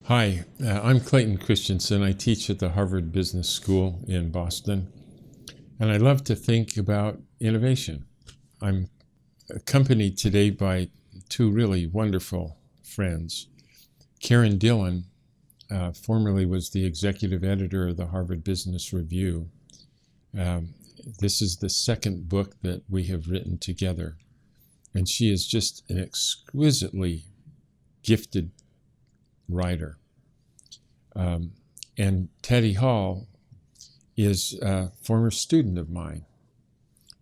Hi, I'm Clayton Christensen. I teach at the Harvard Business School in Boston, and I love to think about innovation. I'm accompanied today by two really wonderful friends. Karen Dillon formerly was the executive editor of the Harvard Business Review. This is the second book that we have written together, and she is just an exquisitely gifted writer. And Taddy Hall is a former student of mine.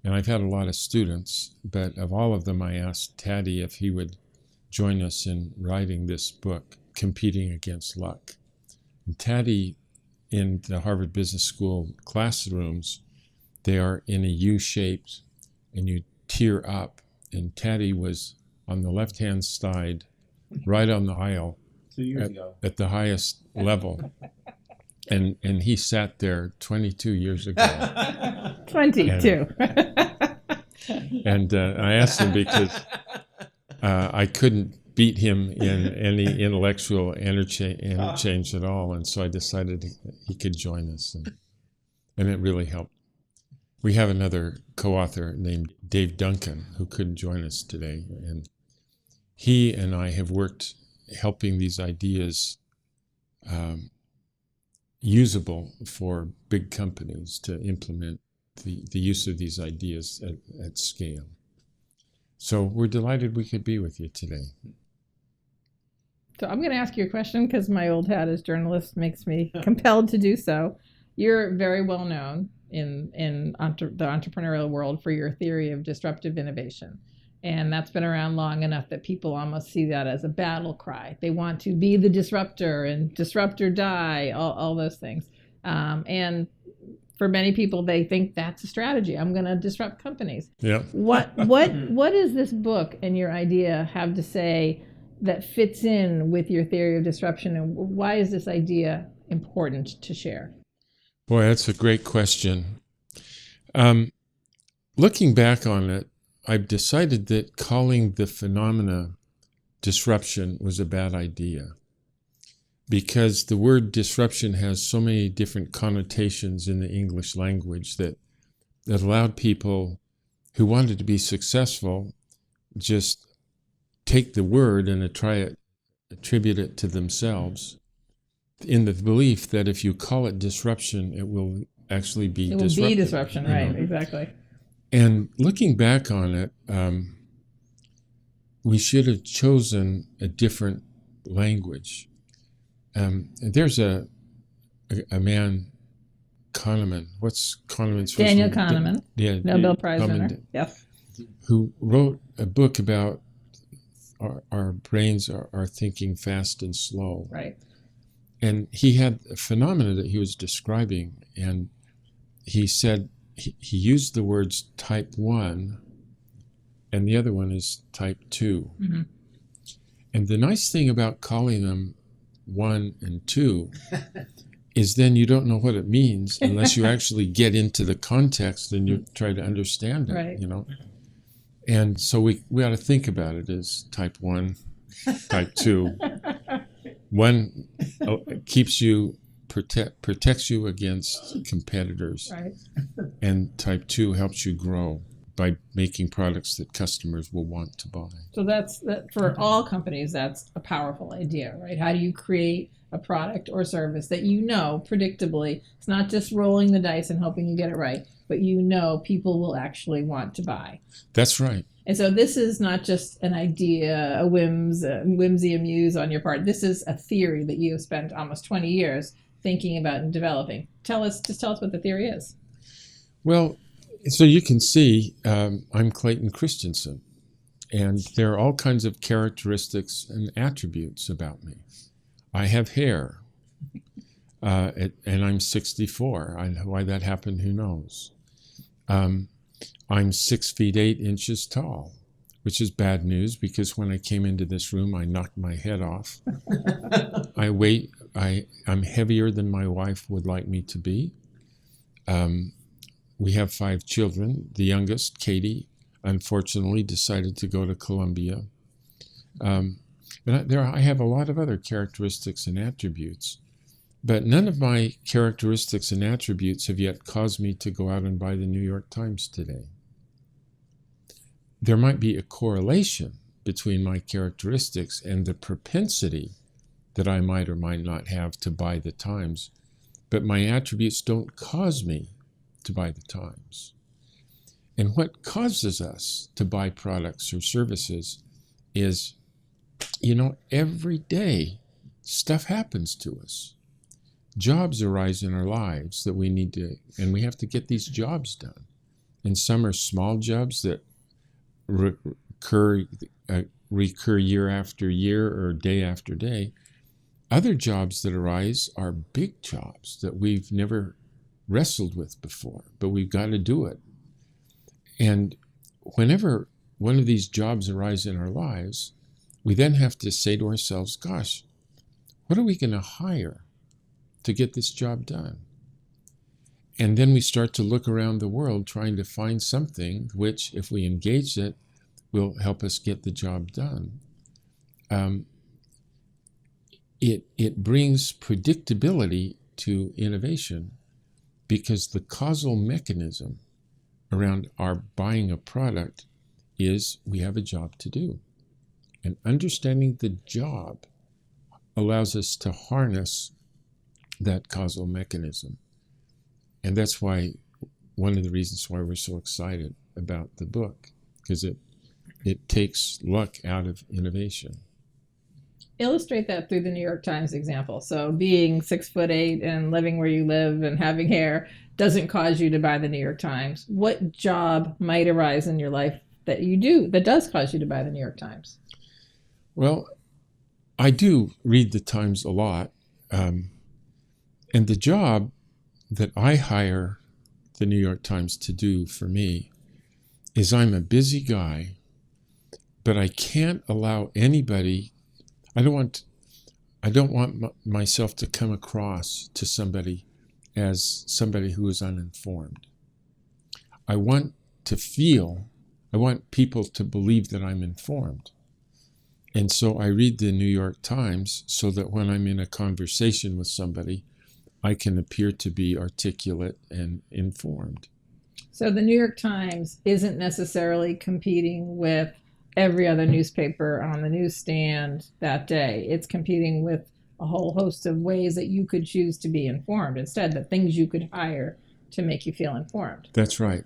And I've had a lot of students, but of all of them, I asked Taddy if he would join us in writing this book, Competing Against Luck. And Taddy, in the Harvard Business School classrooms, they are in a U-shaped, and you tear up. And Taddy was on the left-hand side, right on the aisle, 2 years ago. at the highest level. And he sat there 22 years ago. 22. And I asked him because I couldn't beat him in any intellectual interchange at all. And so I decided he could join us. And it really helped. We have another co-author named Dave Duncan who couldn't join us today. And he and I have worked helping these ideas usable for big companies to implement the use of these ideas at scale. So we're delighted we could be with you today. So I'm going to ask you a question because my old hat as journalist makes me compelled to do so. You're very well known in the entrepreneurial world for your theory of disruptive innovation. And that's been around long enough that people almost see that as a battle cry. They want to be the disruptor and disrupt or die, all those things. And for many people, they think that's a strategy. I'm going to disrupt companies. Yeah. What does this book and your idea have to say that fits in with your theory of disruption? And why is this idea important to share? Boy, that's a great question. Looking back on it, I've decided that calling the phenomena disruption was a bad idea because the word disruption has so many different connotations in the English language that allowed people who wanted to be successful just take the word and attribute it to themselves in the belief that if you call it disruption, it will actually be disruptive. It will be disruption, right, exactly. And looking back on it, we should have chosen a different language. There's a man, Kahneman. What's Kahneman's first name? Daniel Kahneman, Yeah, Nobel Prize winner. Yes. Who wrote a book about our brains are thinking fast and slow. Right. And he had a phenomena that he was describing, and he said, he used the words type 1 and the other one is type 2. Mm-hmm. And the nice thing about calling them 1 and 2 is then you don't know what it means unless you actually get into the context and you try to understand it, right. You know. And so we ought to think about it as type 1, type 2. 1 keeps you protects you against competitors, right. And type 2 helps you grow by making products that customers will want to buy. So that's for all companies, that's a powerful idea, right? How do you create a product or service that predictably, it's not just rolling the dice and hoping you get it right, but people will actually want to buy. That's right. And so this is not just an idea, a whimsy, a muse on your part. This is a theory that you have spent almost 20 years thinking about and developing. Tell us what the theory is. Well, so you can see I'm Clayton Christensen, and there are all kinds of characteristics and attributes about me. I have hair, and I'm 64. Why that happened, who knows? I'm 6 feet 8 inches tall, which is bad news because when I came into this room, I knocked my head off. I'm heavier than my wife would like me to be. We have 5 children. The youngest, Katie, unfortunately decided to go to Columbia. And I have a lot of other characteristics and attributes, but none of my characteristics and attributes have yet caused me to go out and buy the New York Times today. There might be a correlation between my characteristics and the propensity that I might or might not have to buy the Times, but my attributes don't cause me to buy the Times. And what causes us to buy products or services is, every day stuff happens to us. Jobs arise in our lives that we need to, and we have to get these jobs done. And some are small jobs that recur year after year or day after day. Other jobs that arise are big jobs that we've never wrestled with before, but we've got to do it. And whenever one of these jobs arise in our lives, we then have to say to ourselves, gosh, what are we going to hire to get this job done? And then we start to look around the world trying to find something which, if we engage it, will help us get the job done. It brings predictability to innovation because the causal mechanism around our buying a product is we have a job to do. And understanding the job allows us to harness that causal mechanism. And that's why one of the reasons why we're so excited about the book, because it takes luck out of innovation. Illustrate that through the New York Times example. So being 6'8" and living where you live and having hair doesn't cause you to buy the New York Times. What job might arise in your life that you do that does cause you to buy the New York Times? Well, I do read the Times a lot. And the job that I hire the New York Times to do for me is I'm a busy guy, but I can't allow anybody. I don't want myself to come across to somebody as somebody who is uninformed. I want people to believe that I'm informed. And so I read the New York Times so that when I'm in a conversation with somebody, I can appear to be articulate and informed. So the New York Times isn't necessarily competing with every other newspaper on the newsstand that day. It's competing with a whole host of ways that you could choose to be informed instead, the things you could hire to make you feel informed. That's right.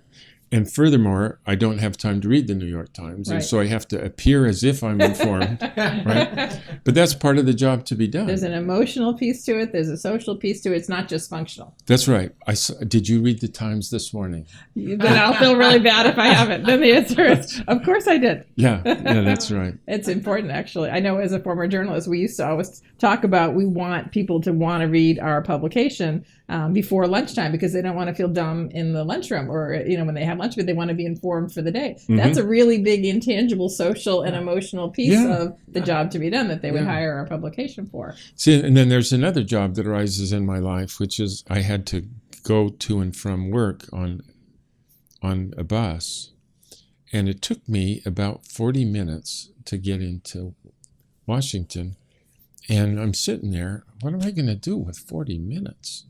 And furthermore, I don't have time to read the New York Times, right. And so I have to appear as if I'm informed, right? But that's part of the job to be done. There's an emotional piece to it. There's a social piece to it. It's not just functional. That's right. Did you read the Times this morning? Then I'll feel really bad if I haven't. Then the answer is, of course I did. Yeah, that's right. It's important, actually. I know as a former journalist, we used to always talk about we want people to want to read our publication before lunchtime because they don't want to feel dumb in the lunchroom or, when they have lunch, but they want to be informed for the day. Mm-hmm. That's a really big intangible social and emotional piece of the job to be done that they would hire our publication for. See, and then there's another job that arises in my life, which is I had to go to and from work on a bus. And it took me about 40 minutes to get into Washington. And I'm sitting there, what am I going to do with 40 minutes,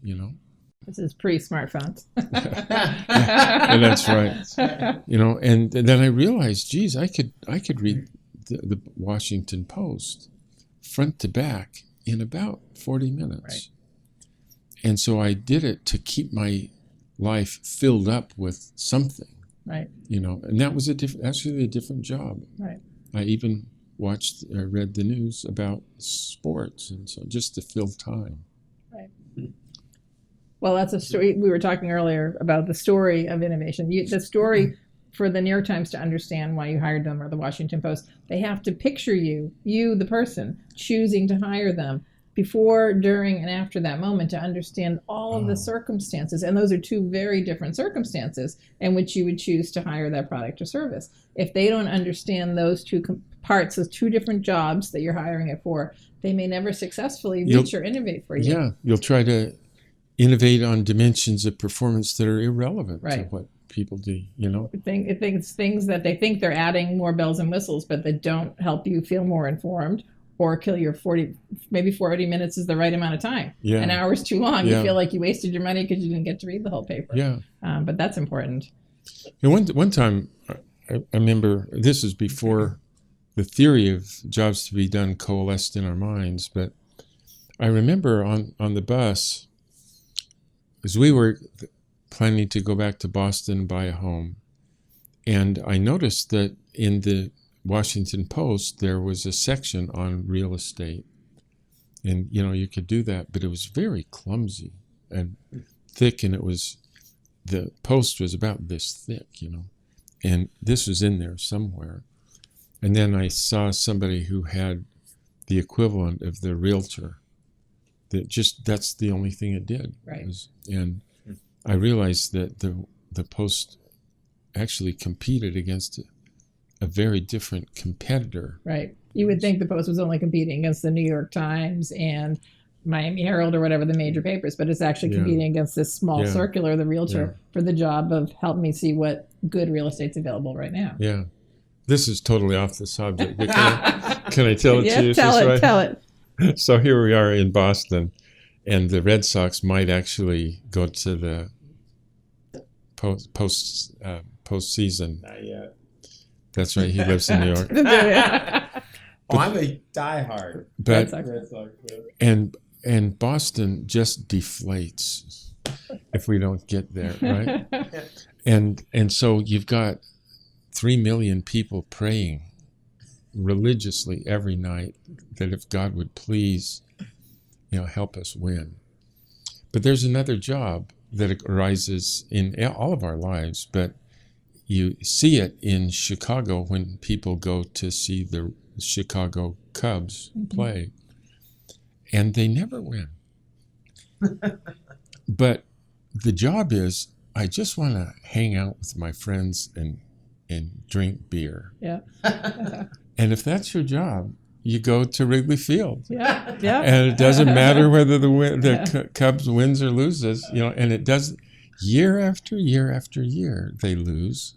This is pre-smartphones. Yeah, that's right. And then I realized, geez, I could read the Washington Post front to back in about 40 minutes. Right. And so I did it to keep my life filled up with something. Right. And that was actually a different job. Right. I even read the news about sports, and so just to fill time. Right. Well, that's a story. We were talking earlier about the story of innovation. The story for the New York Times to understand why you hired them, or the Washington Post, they have to picture you, the person, choosing to hire them before, during, and after that moment to understand all of the circumstances. And those are two very different circumstances in which you would choose to hire that product or service. If they don't understand those two parts, those two different jobs that you're hiring it for, they may never successfully reach or innovate for you. Yeah, you'll try to innovate on dimensions of performance that are irrelevant to what people do, It's things that they think they're adding more bells and whistles, but that don't help you feel more informed or kill your 40 minutes is the right amount of time. Yeah. An hour is too long. Yeah. You feel like you wasted your money because you didn't get to read the whole paper. Yeah. But that's important. And one time, I remember, this is before the theory of jobs to be done coalesced in our minds, but I remember on the bus, as we were planning to go back to Boston and buy a home, and I noticed that in the Washington Post, there was a section on real estate. And, you could do that, but it was very clumsy and thick, and the Post was about this thick, and this was in there somewhere. And then I saw somebody who had the equivalent of the realtor. That's the only thing it did. Right. And I realized that the Post actually competed against a very different competitor. Right. You would think the Post was only competing against the New York Times and Miami Herald or whatever the major papers, but it's actually competing against this small circular, the realtor, for the job of help me see what good real estate's available right now. Yeah. This is totally off the subject. But can I tell it to you? Tell it. So here we are in Boston, and the Red Sox might actually go to the postseason. Not yet. That's right. He lives in New York. I'm a diehard Red Sox. And Boston just deflates if we don't get there, right? And so you've got 3 million people praying religiously every night that if God would please, help us win. But there's another job that arises in all of our lives, but you see it in Chicago when people go to see the Chicago Cubs play, and they never win. But the job is, I just want to hang out with my friends and drink beer. Yeah. And if that's your job, you go to Wrigley Field. Yeah. And it doesn't matter whether the Cubs wins or loses, and it does year after year after year, they lose.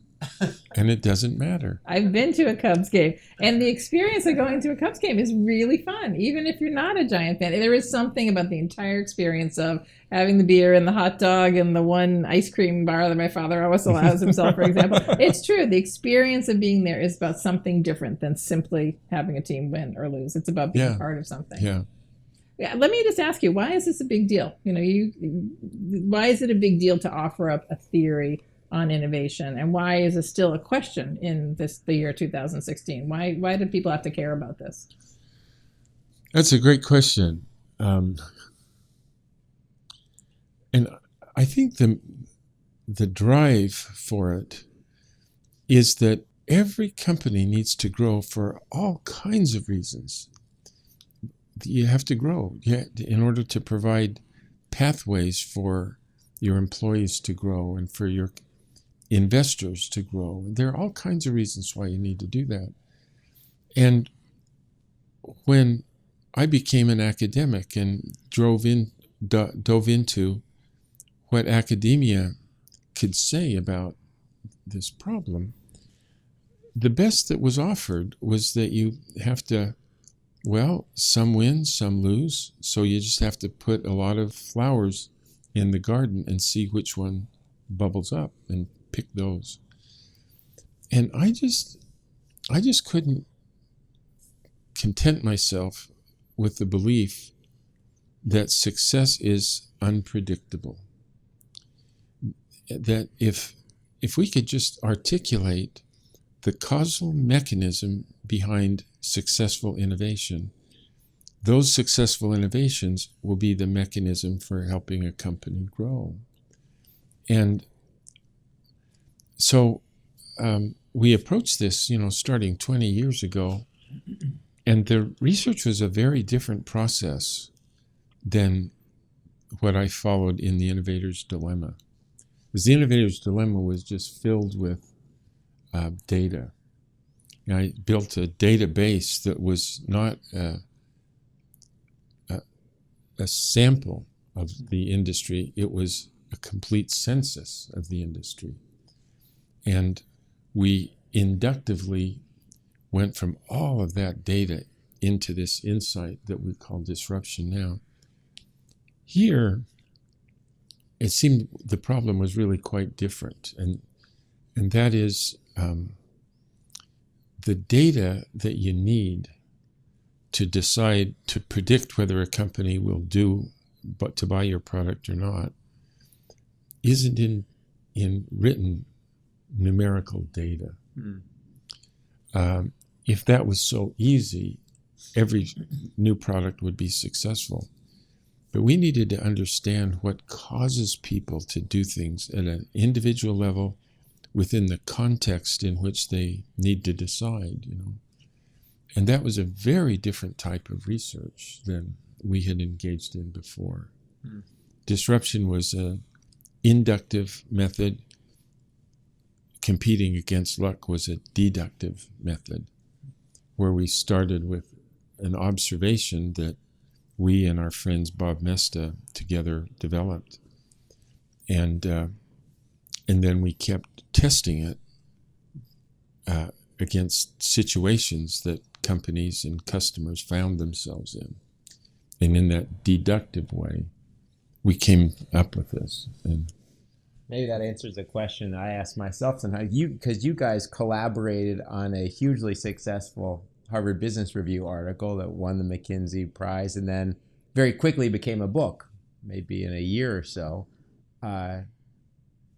And it doesn't matter. I've been to a Cubs game, and the experience of going to a Cubs game is really fun, even if you're not a Giant fan. There is something about the entire experience of having the beer and the hot dog and the one ice cream bar that my father always allows himself, for example. It's true. The experience of being there is about something different than simply having a team win or lose. It's about being part of something. Yeah. Let me just ask you, why is this a big deal? Why is it a big deal to offer up a theory on innovation, and why is it still a question in the year 2016? Why do people have to care about this? That's a great question, and I think the drive for it is that every company needs to grow for all kinds of reasons. You have to grow in order to provide pathways for your employees to grow and for your investors to grow. There are all kinds of reasons why you need to do that. And when I became an academic and dove into what academia could say about this problem, the best that was offered was that you have to, some win, some lose, so you just have to put a lot of flowers in the garden and see which one bubbles up and pick those. And I just couldn't content myself with the belief that success is unpredictable. That if we could just articulate the causal mechanism behind successful innovation, those successful innovations will be the mechanism for helping a company grow. And so we approached this, starting 20 years ago, and the research was a very different process than what I followed in the Innovator's Dilemma. Because the Innovator's Dilemma was just filled with data. And I built a database that was not a sample of the industry. It was a complete census of the industry. And we inductively went from all of that data into this insight that we call disruption now. Here, it seemed the problem was really quite different, and that is the data that you need to decide to predict whether a company will to buy your product or not isn't in written numerical data. If that was so easy, every new product would be successful. But we needed to understand what causes people to do things at an individual level within the context in which they need to decide, And that was a very different type of research than we had engaged in before. Disruption was an inductive method. Competing against luck was a deductive method, where we started with an observation that we and our friends Bob Mesta together developed. And then we kept testing it against situations that companies and customers found themselves in. And in that deductive way, we came up with this. And maybe that answers the question I asked myself sometimes. Because you guys collaborated on a hugely successful Harvard Business Review article that won the McKinsey Prize and then very quickly became a book, maybe in a year or so.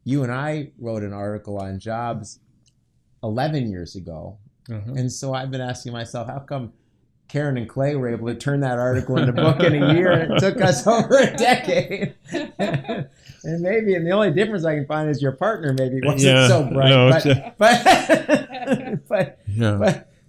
You and I wrote an article on jobs 11 years ago. And so I've been asking myself, how come Karen and Clay were able to turn that article into a book in a year and it took us over a decade? And the only difference I can find is your partner maybe wasn't so bright.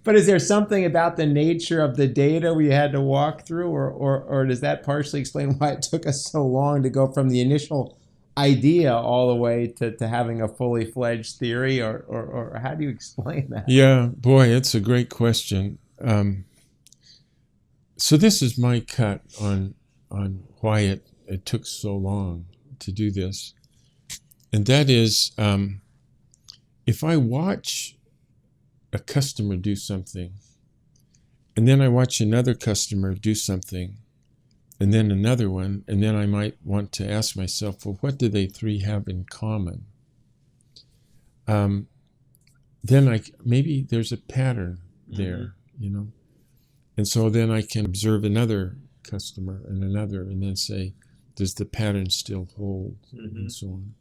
But is there something about the nature of the data we had to walk through, or does that partially explain why it took us so long to go from the initial idea all the way to having a fully fledged theory, or how do you explain that? Yeah, boy, it's a great question. So this is my cut on why it took so long to do this. And that is, if I watch a customer do something, and then I watch another customer do something, and then another one, and then I might want to ask myself, well, what do they three have in common? Then maybe there's a pattern there, And so then I can observe another customer and another, and then say, does the pattern still hold, and so on.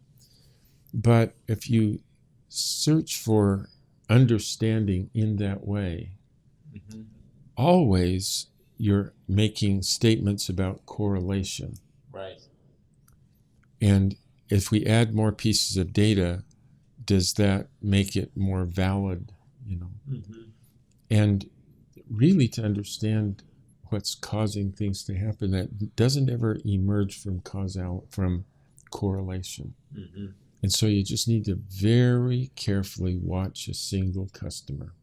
But if you search for understanding in that way, always you're making statements about correlation. Right. And if we add more pieces of data, does that make it more valid, And really to understand what's causing things to happen, that doesn't ever emerge from correlation. And so you just need to very carefully watch a single customer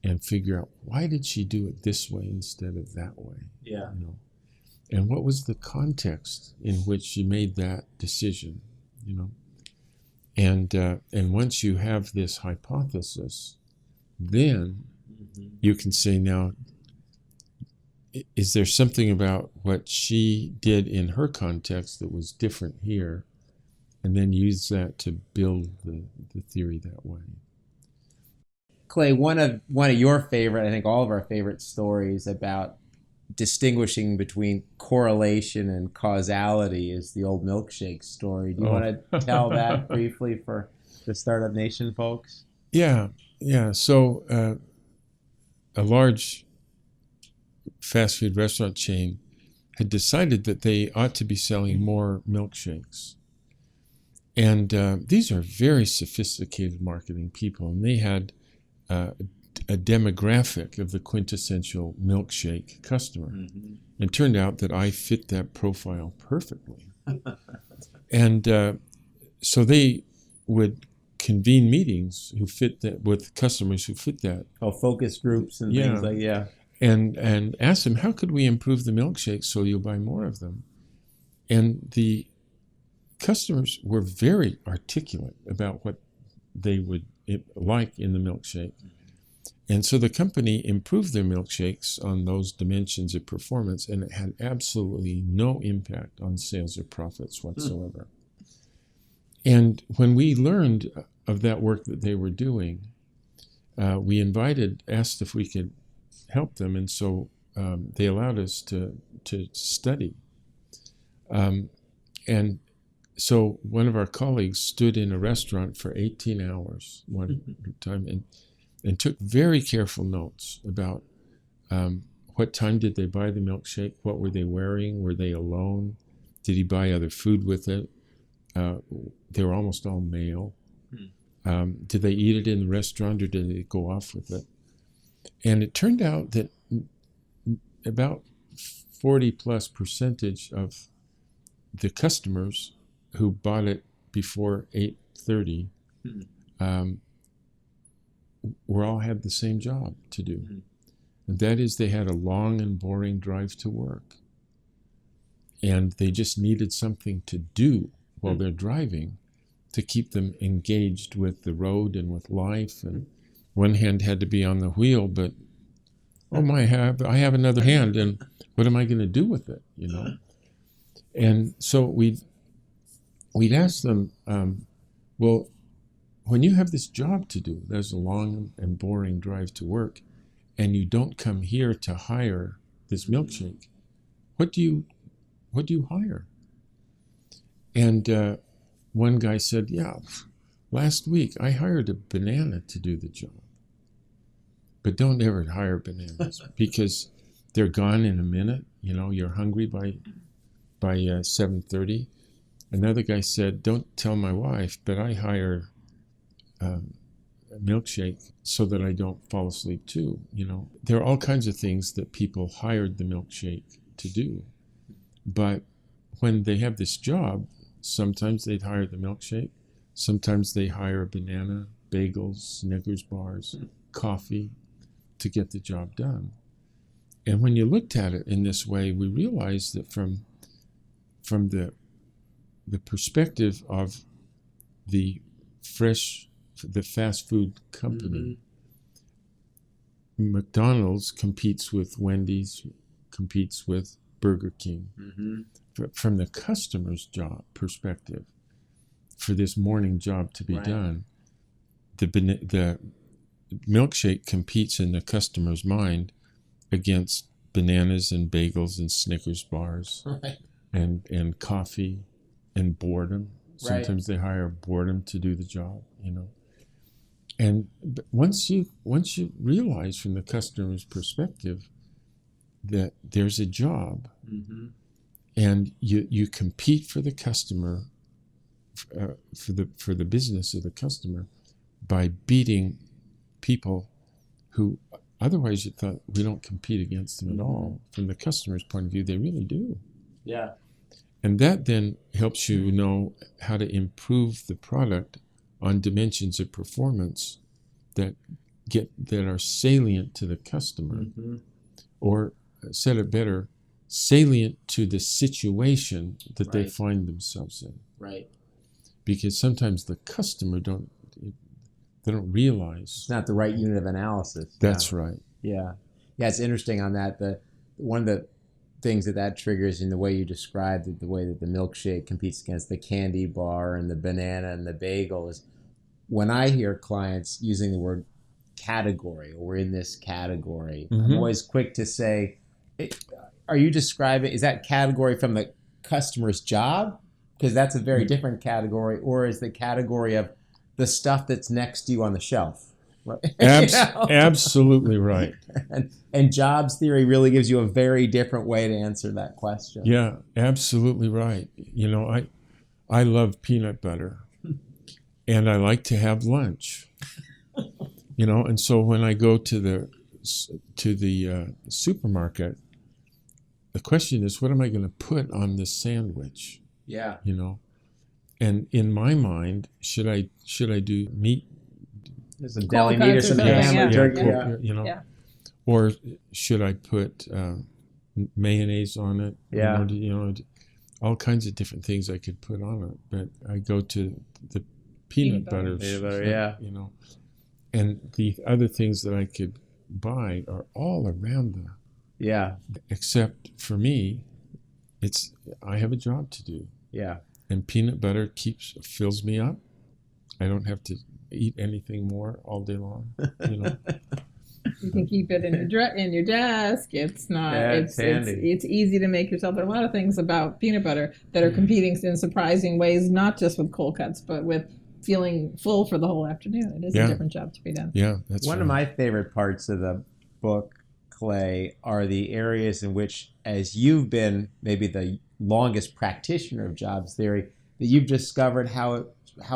and figure out, why did she do it this way instead of that way? Yeah. And what was the context in which she made that decision? And once you have this hypothesis, then you can say, now, is there something about what she did in her context that was different here? And then use that to build the theory that way. Clay, one of your favorite, I think all of our favorite stories about distinguishing between correlation and causality is the Old Milkshake Story. Do you want to tell that briefly for the Startup Nation folks? Yeah. So a large fast food restaurant chain had decided that they ought to be selling more milkshakes. And these are very sophisticated marketing people, and they had a demographic of the quintessential milkshake customer. It turned out that I fit that profile perfectly. And so they would convene meetings with customers who fit that. Focus groups and things like, And ask them, how could we improve the milkshakes so you'll buy more of them? And the customers were very articulate about what they would like in the milkshake. And so the company improved their milkshakes on those dimensions of performance, and it had absolutely no impact on sales or profits whatsoever. And when we learned of that work that they were doing, we asked if we could help them, and so they allowed us to study. And so one of our colleagues stood in a restaurant for 18 hours one time and took very careful notes about what time did they buy the milkshake, what were they wearing, were they alone, did he buy other food with it, they were almost all male, did they eat it in the restaurant or did they go off with it? And it turned out that about 40+% of the customers who bought it before 8:30 all had the same job to do. And that is, they had a long and boring drive to work. And they just needed something to do while they're driving to keep them engaged with the road and with life. And one hand had to be on the wheel, but I have another hand, and what am I going to do with it, you know? And so we'd ask them, well, when you have this job to do, there's a long and boring drive to work, and you don't come here to hire this milkshake, what do you hire? And one guy said, yeah, last week I hired a banana to do the job. But don't ever hire bananas because they're gone in a minute. You know, you're hungry by 7:30. Another guy said, don't tell my wife, but I hire a milkshake so that I don't fall asleep too. You know, there are all kinds of things that people hired the milkshake to do. But when they have this job, sometimes they'd hire the milkshake. Sometimes they hire a banana, bagels, Snickers bars, coffee to get the job done. And when you looked at it in this way, we realized that from the perspective of the fast food company, McDonald's competes with Wendy's, competes with Burger King. From the customer's job perspective, for this morning job to be done, the milkshake competes in the customer's mind against bananas and bagels and Snickers bars and coffee and boredom. Sometimes they hire boredom to do the job, you know. And once you realize from the customer's perspective that there's a job, and you compete for the customer, for the business of the customer, by beating people who otherwise you thought we don't compete against them at all. From the customer's point of view, they really do. Yeah. And that then helps you know how to improve the product on dimensions of performance that are salient to the customer, or said it better, salient to the situation that they find themselves in. Right. Because sometimes the customer don't realize it's not the right unit of analysis. That's right. Yeah. Yeah, it's interesting on that. One of the things that triggers in the way you described it, the way that the milkshake competes against the candy bar and the banana and the bagel, is when I hear clients using the word category, or we're in this category, I'm always quick to say, are you describing, is that category from the customer's job? Because that's a very different category. Or is the category of the stuff that's next to you on the shelf? Right? Absolutely right. And jobs theory really gives you a very different way to answer that question. Yeah, absolutely right. You know, I love peanut butter, and I like to have lunch. You know, and so when I go to the supermarket, the question is, what am I going to put on this sandwich? Yeah. You know, and in my mind, should I do meat? There's some deli meat or some ham or jerky. You know, or should I put mayonnaise on it? Yeah. You know, all kinds of different things I could put on it. But I go to the peanut butter. Yeah. You know, and the other things that I could buy are all around the. Yeah. Except for me, I have a job to do. Yeah. And peanut butter fills me up. I don't have to eat anything more all day long. You know. You can keep it in your desk. It's not. Yeah, it's handy. it's easy to make yourself. There are a lot of things about peanut butter that are competing in surprising ways, not just with cold cuts, but with feeling full for the whole afternoon. It is a different job to be done. Yeah, that's one of my favorite parts of the book, Clay, are the areas in which, as you've been maybe the longest practitioner of jobs theory, that you've discovered how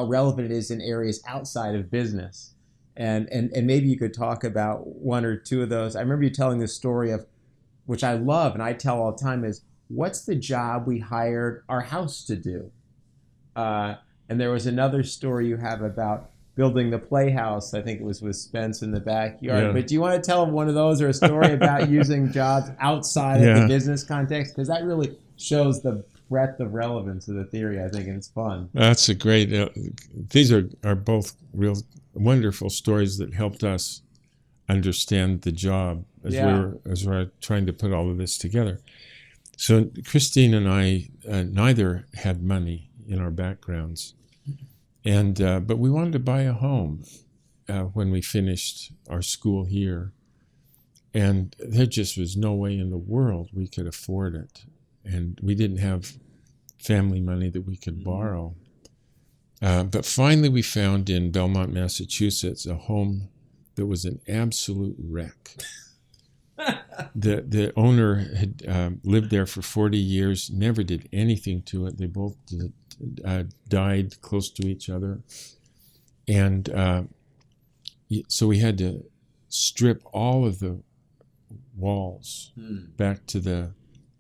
relevant it is in areas outside of business. And maybe you could talk about one or two of those. I remember you telling this story of, which I love and I tell all the time, is what's the job we hired our house to do? And there was another story you have about building the playhouse. I think it was with Spence in the backyard. Yeah. But do you want to tell one of those or a story about using jobs outside of the business context? Because that really shows the breadth of relevance of the theory, I think, and it's fun. That's a great. These are both real wonderful stories that helped us understand the job as we're trying to put all of this together. So Christine and I neither had money in our backgrounds, and but we wanted to buy a home when we finished our school here, and there just was no way in the world we could afford it, and we didn't have family money that we could borrow. But finally we found in Belmont, Massachusetts, a home that was an absolute wreck. The owner had lived there for 40 years, never did anything to it. They both died close to each other. And so we had to strip all of the walls back to the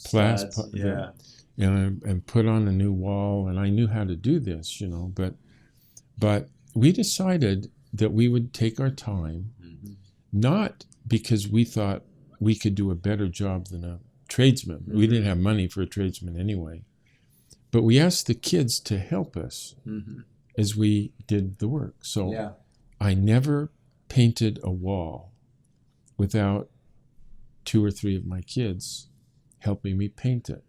plaster. And put on a new wall, and I knew how to do this, but we decided that we would take our time, not because we thought we could do a better job than a tradesman. We didn't have money for a tradesman anyway, but we asked the kids to help us as we did the work. So I never painted a wall without 2 or 3 of my kids helping me paint it.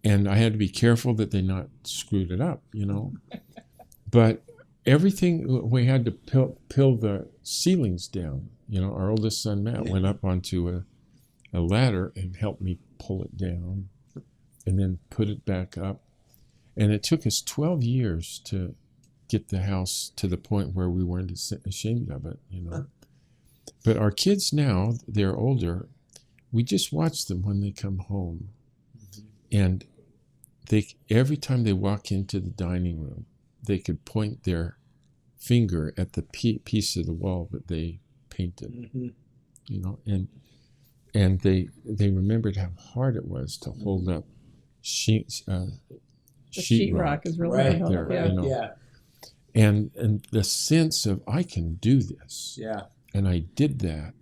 And I had to be careful that they not screwed it up, But everything, we had to pill the ceilings down. Our oldest son, Matt, went up onto a ladder and helped me pull it down and then put it back up. And it took us 12 years to get the house to the point where we weren't ashamed of it, But our kids now, they're older, we just watch them when they come home. And every time they walk into the dining room, they could point their finger at the piece of the wall that they painted, and they remembered how hard it was to hold up sheetrock is really there, and the sense of I can do this, and I did that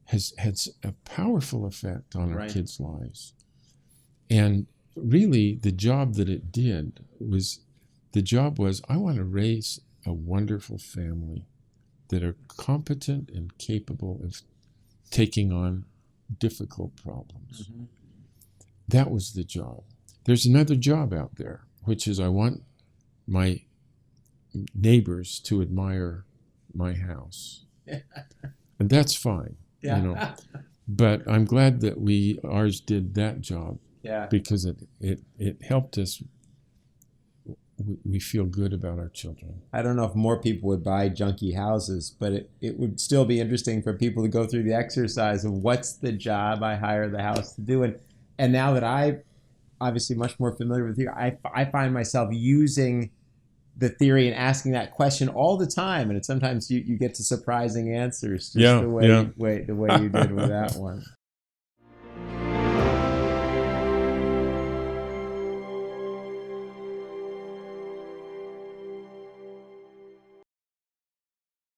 has a powerful effect on our kids' lives, and really, the job that it did was I want to raise a wonderful family that are competent and capable of taking on difficult problems. That was the job. There's another job out there, which is I want my neighbors to admire my house. And that's fine, But I'm glad that ours did that job. Because it helped us. We feel good about our children. I don't know if more people would buy junky houses, but it would still be interesting for people to go through the exercise of what's the job I hire the house to do. And now that I'm obviously much more familiar with you, I find myself using the theory and asking that question all the time. And sometimes you get to surprising answers just the way you did with that one.